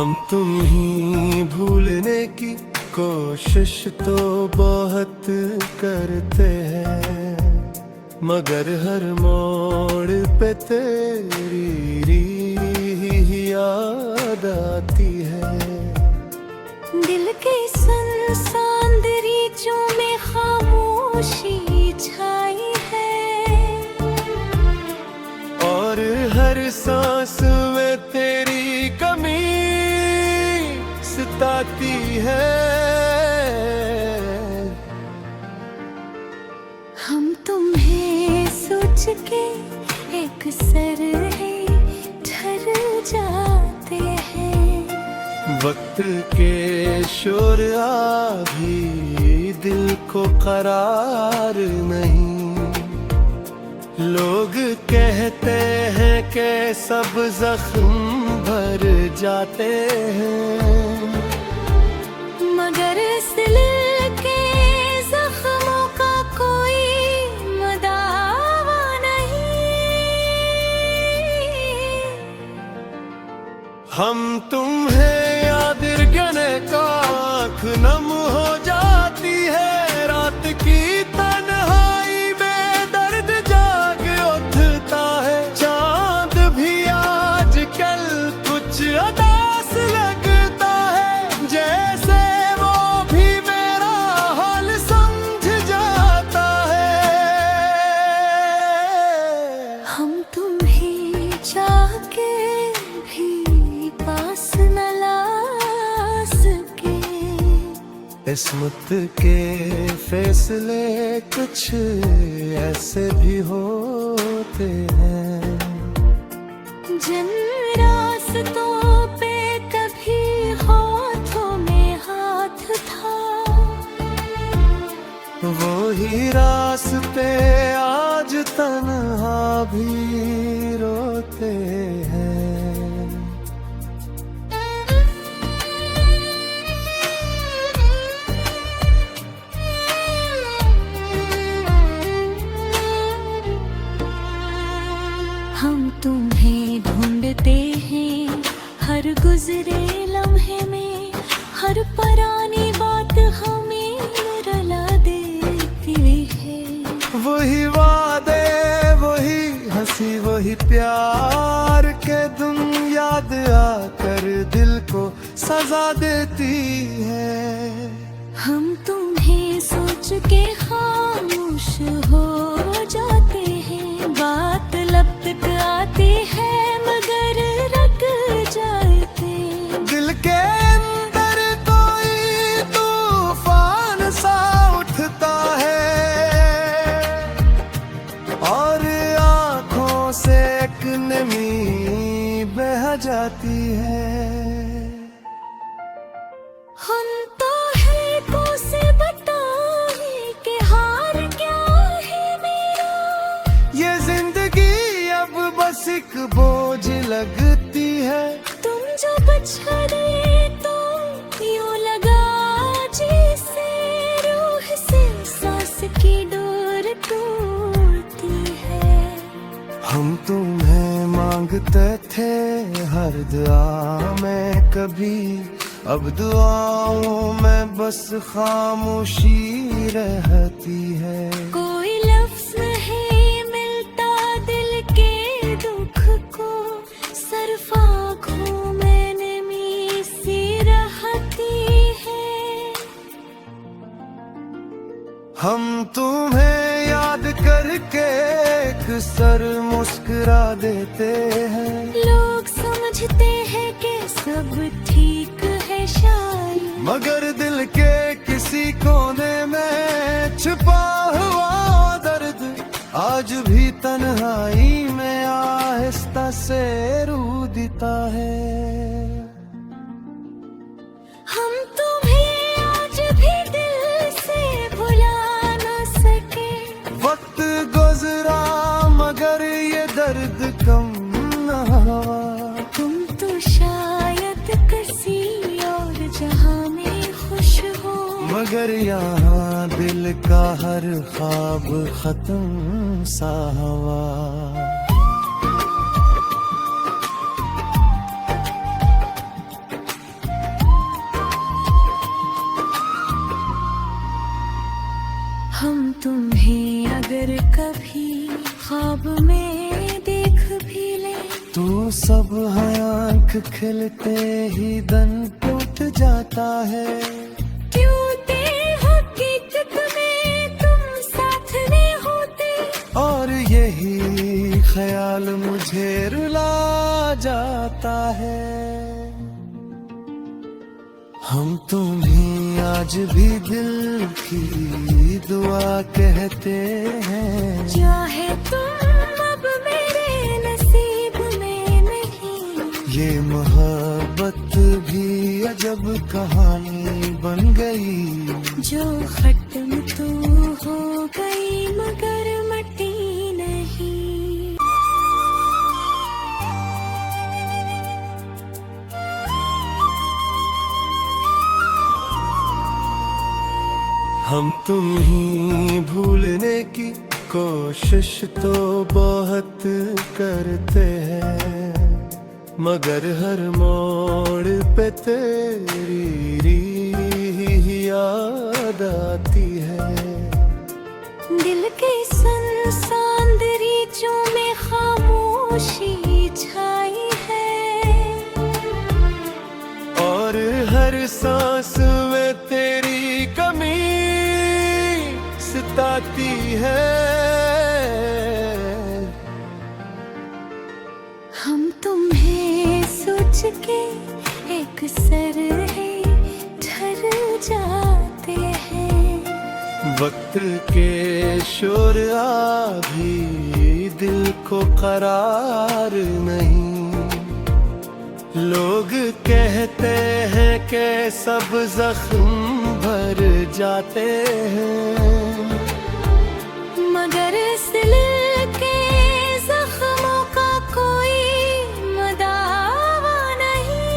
हम तुम ही भूलने की कोशिश तो बहुत करते हैं, मगर हर मोड़ पे तेरी याद आती है। दिल के सुनसान दरीचों में खामोशी छाई है, और हर सांस में तेरी कमी सताती है। हम तुम्हें सोच के एक सर है ठहर जाते हैं। वक्त के शोर भी दिल को करार नहीं। लोग कहते हैं कि सब जख्म भर जाते हैं, मगर इस दिल के जख्मों का कोई मदावा नहीं। हम तुम्हें याद करने का आँख नम हो जाती है। रात की तन्हाई में दर्द जाग उठता है। चांद भी आजकल कुछ उदास लगता है, जैसे वो भी मेरा हाल समझ जाता है। हम तुम्हें चाह के भी पास न ला सके। किस्मत के फैसले कुछ ऐसे भी होते हैं, जिन रास्तों पे कभी हाथों में हाथ था, वही रास्ते आज तन्हा भी रोते हैं। हम तुम्हें ढूंढते हैं हर गुजरे लम्हे में। हर पुरानी बात हमें रुला देती है। वही वादे, वही हंसी, वही प्यार के तुम याद आकर दिल को सजा देती है। हम तुम्हें सोच के खामोश हो जाते हैं। बात लब तक आती है मगर रट जाते। दिल के अंदर कोई तूफान सा उठता है, और आँखों से एक नमी बह जाती है। हम तो है को से बताए कि हार क्या है मेरा। ये जिंदगी अब बस एक बोझ लगती है। तुम जो बछड़े तो यूं लगा जैसे रूह से सांस की डोर टूटती है। हम तुम्हें मांगते थे हर दुआ में कभी, अब दुआओं में बस खामोशी रहती है। कोई लफ्ज नहीं मिलता दिल के दुख को, सिर्फ आँखों में नमी सी रहती है। हम तुम्हें याद करके एक सर मुस्कुरा देते हैं। लोग समझते हैं कि सब ठीक है शायद, मगर दिल के किसी कोने में छुपा हुआ दर्द आज भी तन्हाई में आहिस्ता से रूदिता है। हम तुम्हें आज भी दिल से भुला न सके। वक्त गुजरा मगर ये दर्द कम न हुआ। तुम तो शायद किसी और जहां में खुश हो, मगर यहाँ दिल का हर ख्वाब खत्म सा हुआ। हम तुम्हें अगर कभी ख्वाब में देख भी ले, तू सब है आंख खिलते ही दन टूट जाता है। क्योंकि हकीकत में तुम साथ में होते, और यही ख्याल मुझे रुला जाता है। हम तुम्हें आज भी दिल की दुआ कहते हैं। चाहे तुम अब मेरे नसीब में नहीं, ये मोहब्बत भी अजब कहानी बन गई। जो खत्म तो हो गई मगर मटी नहीं। हम तुम्ही भूलने की कोशिश तो बहुत करते हैं, मगर हर मोड़ पे तेरी याद आती है। दिल के सुनसान दरीचों में खामोशी छाई है, और हर सांस में तेरी कमी सताती है। हम तुम्हें सोच के एक सर है ठहर जाते हैं। वक्त के शोर भी दिल को करार नहीं। लोग कहते हैं कि सब जख्म भर जाते हैं, मगर इस दिल के जख्मों का कोई मदावा नहीं।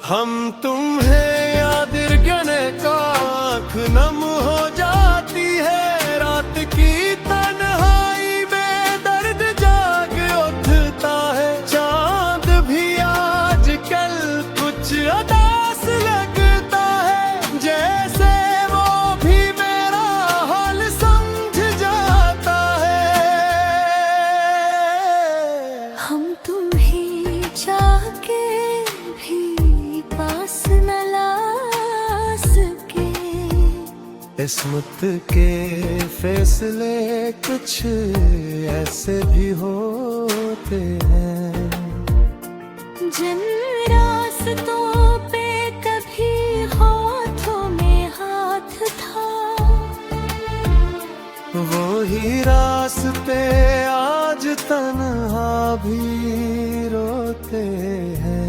हम तुम्हें याद गिरने का आँख नम हो जाती है। रात की तन्हाई में दर्द जाग उठता है। चांद भी आजकल कुछ उदास लगता है, जैसे वो भी मेरा हाल समझ जाता है। हम तुम्हें चाह के भी पास न ला सके। किस्मत के फैसले कुछ ऐसे भी होते हैं। जिन रास्तों पे कभी हाथों में हाथ था, वो ही रास्ते आज तन्हा भी रोते हैं।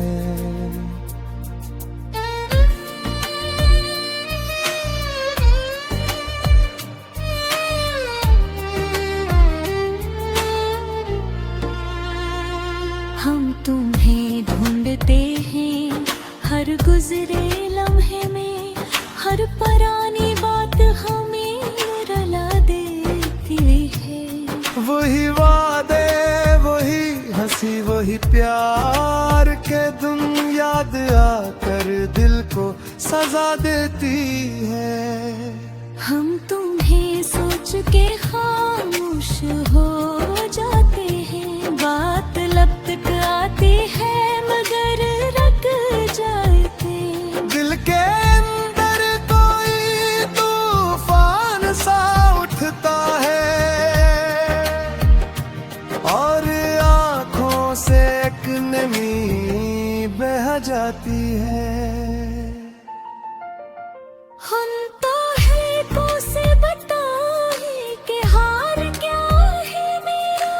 हम तुम्हें ढूंढते हैं हर गुजरे लम्हे में। हर पुरानी बात हमें रुला देती है। वही वादे, वही हंसी, वही प्यार के दिन याद आकर दिल को सजा देती है। हम तुम्हें सोच के खामोश हो जाते हैं। बात लब तक आती है मगर रट जाते। दिल के अंदर कोई तूफान सा उठता है, और आँखों से एक नमी बह जाती है। हम तो है कोसे बताए कि हार क्या है मेरा।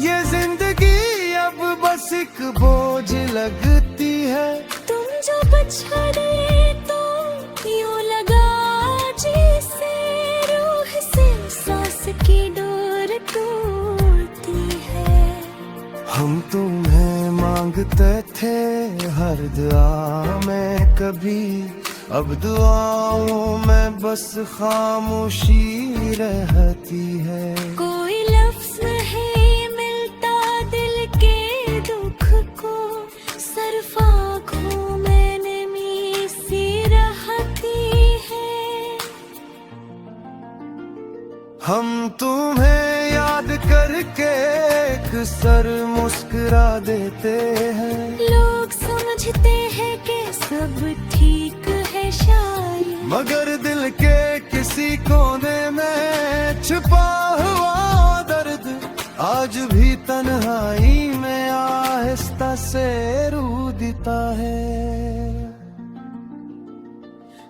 ये जिंदगी अब बस एक बोझ लगती है। तुम जो पछड़े तो यूं लगा जैसे रूह से सांस की डोर टूटती है। हम तुम्हें मांगते थे हर दुआ में कभी, अब दुआओं में बस खामोशी रहती है। कोई लफ्ज नहीं मिलता दिल के दुख को, सिर्फ आँखों में नमी सी राहत हम तुम्हें याद करके एक सर मुस्कुरा देते हैं। लोग समझते हैं कि सब ठीक है शायद, मगर दिल के किसी कोने में छुपा हुआ दर्द आज भी तन्हाई में आहिस्ता से रूदिता है।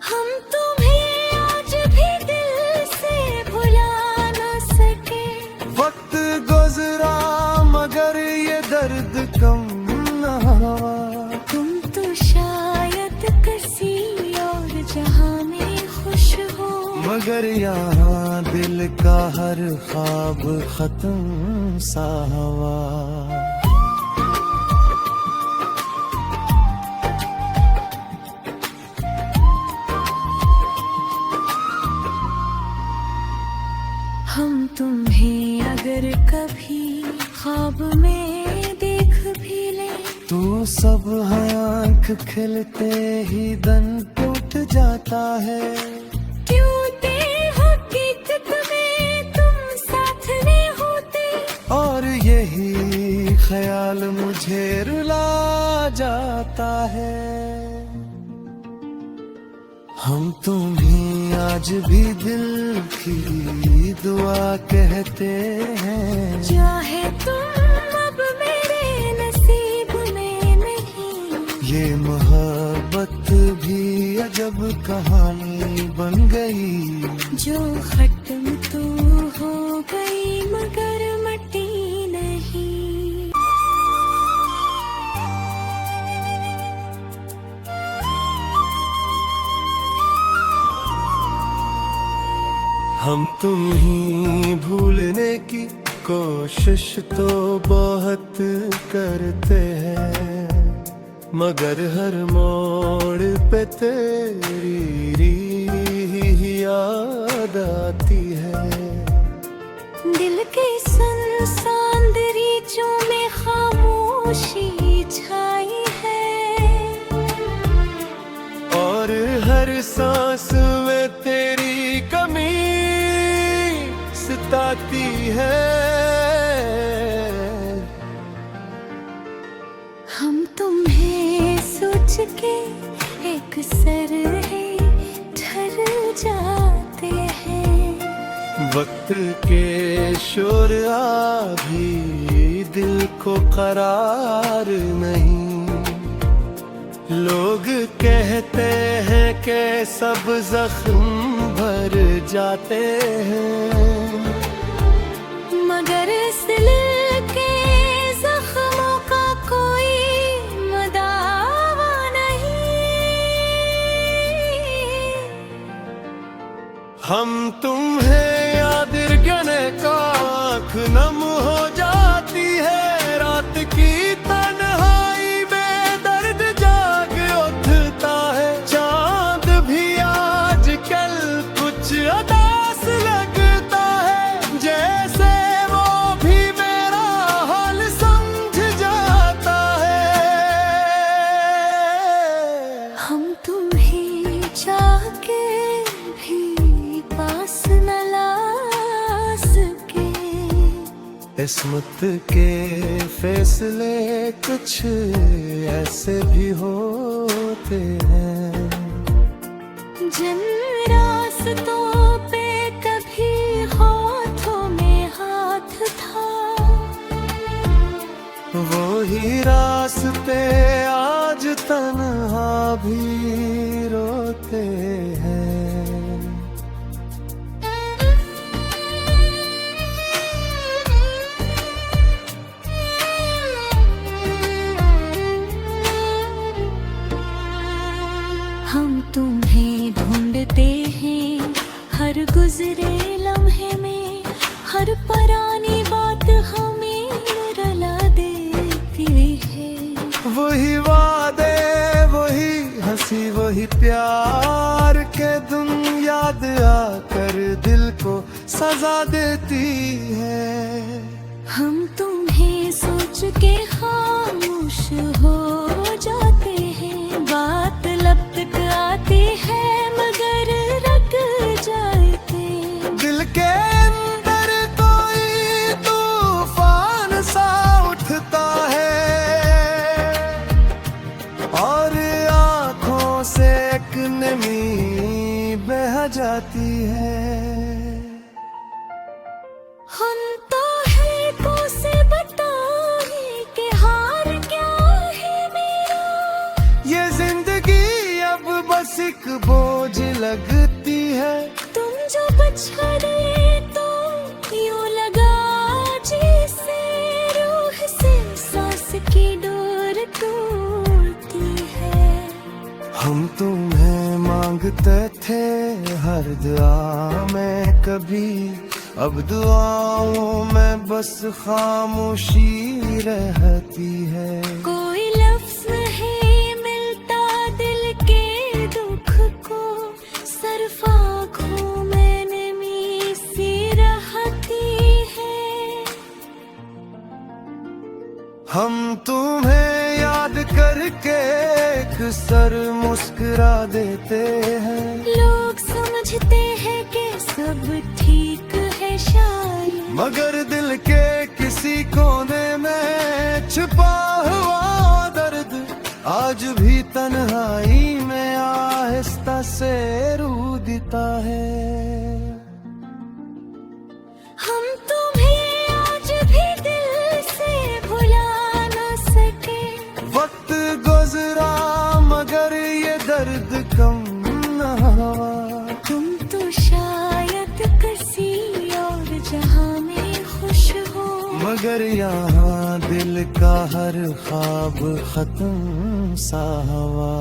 हम तुम्हें आज भी दिल से भुला न सके। वक्त गुजरा मगर ये दर्द कम न हुआ। तुम तो शायद किसी और जहां में खुश हो, मगर यहाँ दिल का हर ख्वाब खत्म सा हुआ। हम तुम्हें अगर कभी ख्वाब में देख भी ले, तू सब आँख खिलते ही दन टूट जाता है। क्यों हकीकत में तुम साथ में होते, और यही ख्याल मुझे रुला जाता है। हम तुम्हें आज भी दिल की दुआ कहते हैं। चाहे तुम अब मेरे नसीब में नहीं, ये मोहब्बत भी अजब कहानी बन गई। जो खत्म तो हो गई मगर मटी नहीं। हम तुम्हें भूलने की कोशिश तो बहुत करते हैं, मगर हर मोड़ पे तेरी याद आती है। दिल के सुनसान दरीचों में खामोशी छाई है, और हर सांस में तेरी कमी सताती है। हम तुम्हें सोच के एक सर है ठहर जाते हैं। वक्त के शोर भी दिल को करार नहीं। लोग कहते हैं कि सब जख्म भर जाते हैं, मगर इस दिल के जख्मों का कोई मदावा नहीं। हम तुम्हें याद करने का आँख नम हो जाती है। रात की तन्हाई में दर्द जाग उठता है। चांद भी आजकल कुछ उदास लगता है, जैसे वो भी मेरा हाल समझ जाता है। हम तुम्हें चाह के भी पास न ला सके। किस्मत के फैसले कुछ ऐसे भी होते हैं। जिन रास्तों पे कभी हाथों में हाथ था, वो ही रास्ते आज तन्हा भी रोते हैं। हम तुम्हें ढूंढते हैं हर गुजरे लम्हे में। हर पुरानी बात हमें रुला देती है। वही वादे, वही हंसी, वही प्यार के दिन याद आकर दिल को सजा देती है। हम तुम्हें सोच के खामोश हो जाते हैं। बात लब तक आती है मगर रट जाते। दिल के नमी बह जाती है। हम तो है कोसे बताए कि हार क्या है मेरा। ये जिंदगी अब बस एक बोझ लगती है। तुम जो पछड़े तो यूं लगा जैसे रूह से सांस की डोर टूटती है। हम तुम्हें मांगते थे हर दुआ में कभी, अब दुआओं में बस खामोशी रहती है। कोई लफ्ज नहीं मिलता दिल के दुख को, सिर्फ आँखों में नमी सी रहती है। हम तुम्हें याद करके अक्सर मुस्कुरा देते हैं। लोग समझते हैं कि सब ठीक है शायद, मगर दिल के किसी कोने में छुपा हुआ दर्द आज भी तन्हाई में आहिस्ता से रूदता है। हम तुम्हें आज भी दिल से भुला न सके। वक्त गुजरा मगर ये दर्द कम न हुआ। तुम तो शायद किसी और जहां में खुश हो, मगर यहाँ दिल का हर ख्वाब खत्म सा हुआ।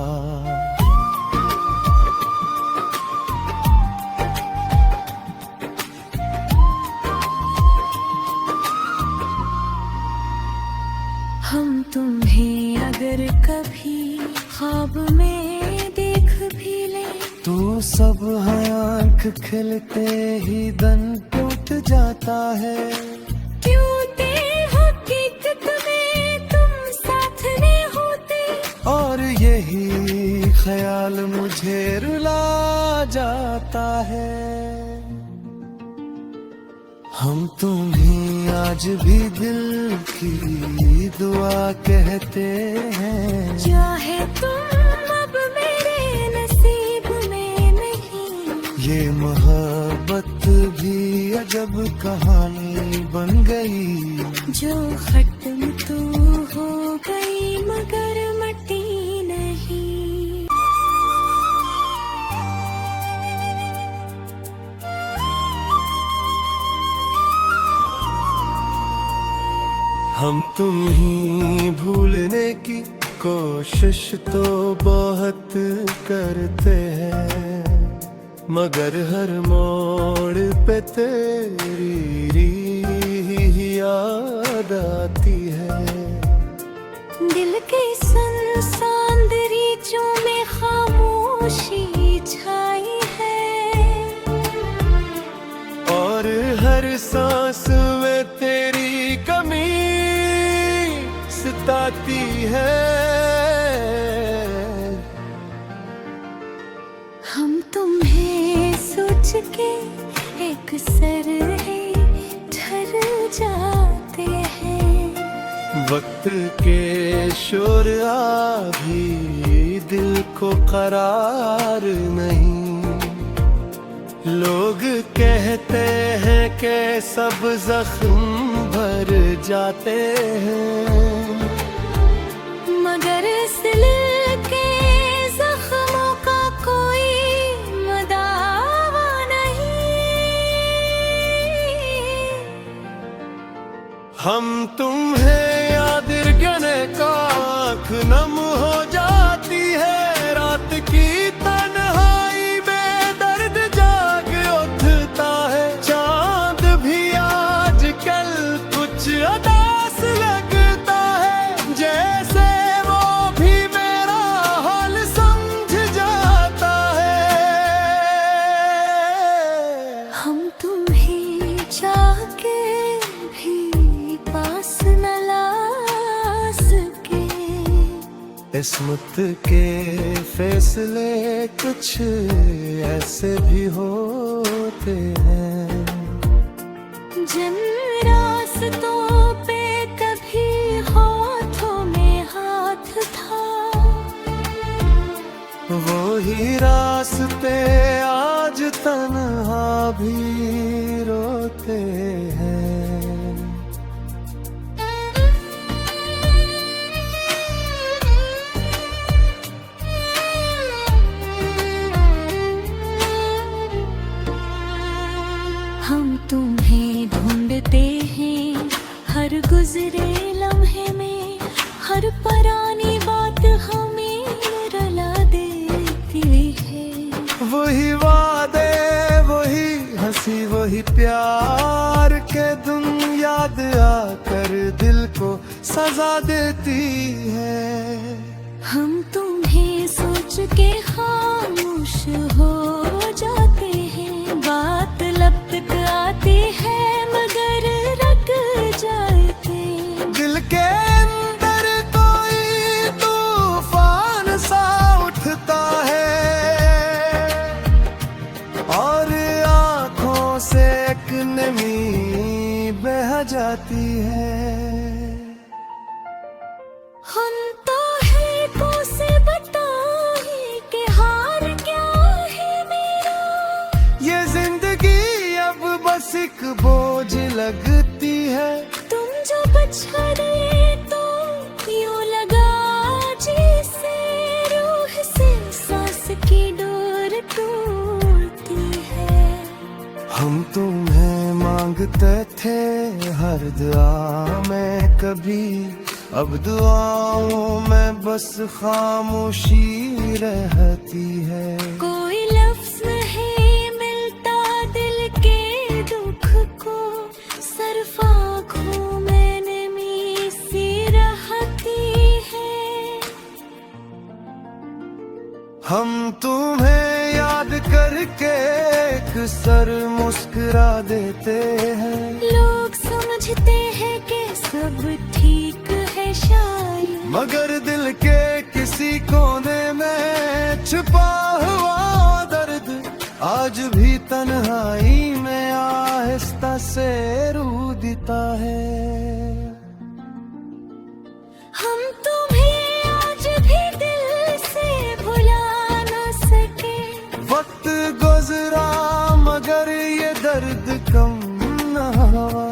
हम तुम्हें अगर कभी ख्वाब में देख भी ले, तू सब आँख खिलते ही दन टूट जाता है। क्यों ते हकीकत में तुम साथ नहीं होते, और यही ख्याल मुझे रुला जाता है। हम तुम्हें आज भी दिल की दुआ कहते हैं। चाहे तुम अब मेरे नसीब में नहीं। ये मोहब्बत भी अजब कहानी बन गई, जो खत्म तो हो गई मगर मटी नहीं। हम तुम्हें भूलने की कोशिश तो बहुत करते हैं, मगर हर मोड़ पे तेरी याद आती है। दिल के सुनसान दरीचों में खामोशी छाई है, और हर सांस में तेरी कमी सताती है। हम तुम्हें सोच के एक सर है ठहर जाते हैं। वक्त के शोर भी दिल को करार नहीं। लोग कहते हैं कि सब जख्म भर जाते हैं, मगर इस दिल के जख्मों का कोई मदावा नहीं। हम तुम्हें याद करने का आँख नम हो जाती है। रात की तन्हाई में दर्द जाग उठता है। चांद भी आजकल कुछ उदास लगता है, जैसे वो भी मेरा हाल समझ जाता है। हम तुम्हें चाह के भी पास न ला सके। किस्मत के फैसले कुछ ऐसे भी होते हैं। जिन रास्तों पे कभी हाथों में हाथ था, वो ही कई रास्ते आज तन्हा भी रोते हैं। हम तुम्हें ढूंढते हैं हर गुजरे लम्हे में, हर पुरानी बात हमें रुला देती है। वही वादे, वही हंसी, वही प्यार के दिन याद आकर दिल को सजा देती है। हम तुम्हें सोच के खामोश हो जाते हैं, बात लब तक आती है मगर रट जाते। दिल के अंदर कोई तूफान सा उठता है और आंखों से एक नमी बह जाती है। हम तो है कोसे बताए कि हार क्या है मेरा। ये जिंदगी अब बस एक बोझ लगती है। तुम जो बछड़े तो यूं लगा जैसे रूह से सांस की डोर टूटती है। हम तुम्हें मांगते थे हर दुआ में कभी, अब दुआओं में बस खामोशी रहती है। कोई लफ्ज नहीं मिलता दिल के दुख को, सिर्फ आँखों में नमी सी रहती है। हम तुम्हें याद करके अक्सर मुस्कुरा देते हैं। लोग समझते हैं कि सब ठीक है शायद, मगर दिल के किसी कोने में छुपा हुआ दर्द आज भी तन्हाई में आहिस्ता से रूदिता है। हम तुम्हें आज भी दिल से भुला न सके। वक्त गुजरा मगर ये दर्द कम न हुआ।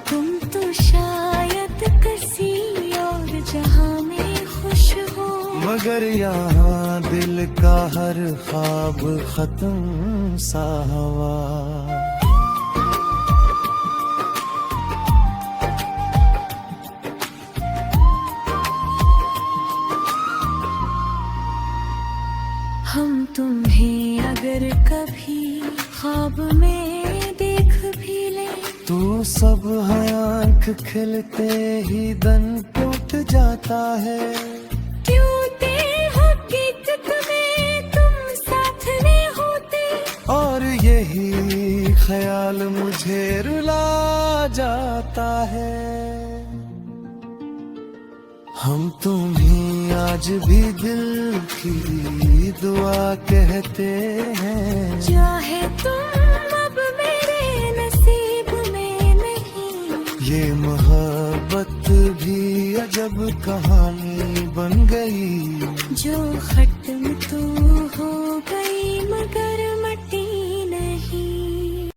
तुम तो शायद किसी और जहां में खुश हो, मगर यहाँ दिल का हर ख्वाब खत्म सा हुआ। हम तुम्हें अगर कभी ख्वाब में देख भी ले, तू सब आँख खिलते ही दन टूट जाता है। क्यों हकीकत में तुम साथ में होते, और यही ख्याल मुझे रुला जाता है। हम तुम्हें आज भी दिल की दुआ कहते हैं। चाहे तुम अब मेरे नसीब में नहीं। ये मोहब्बत भी अजब कहानी बन गई, जो खत्म तू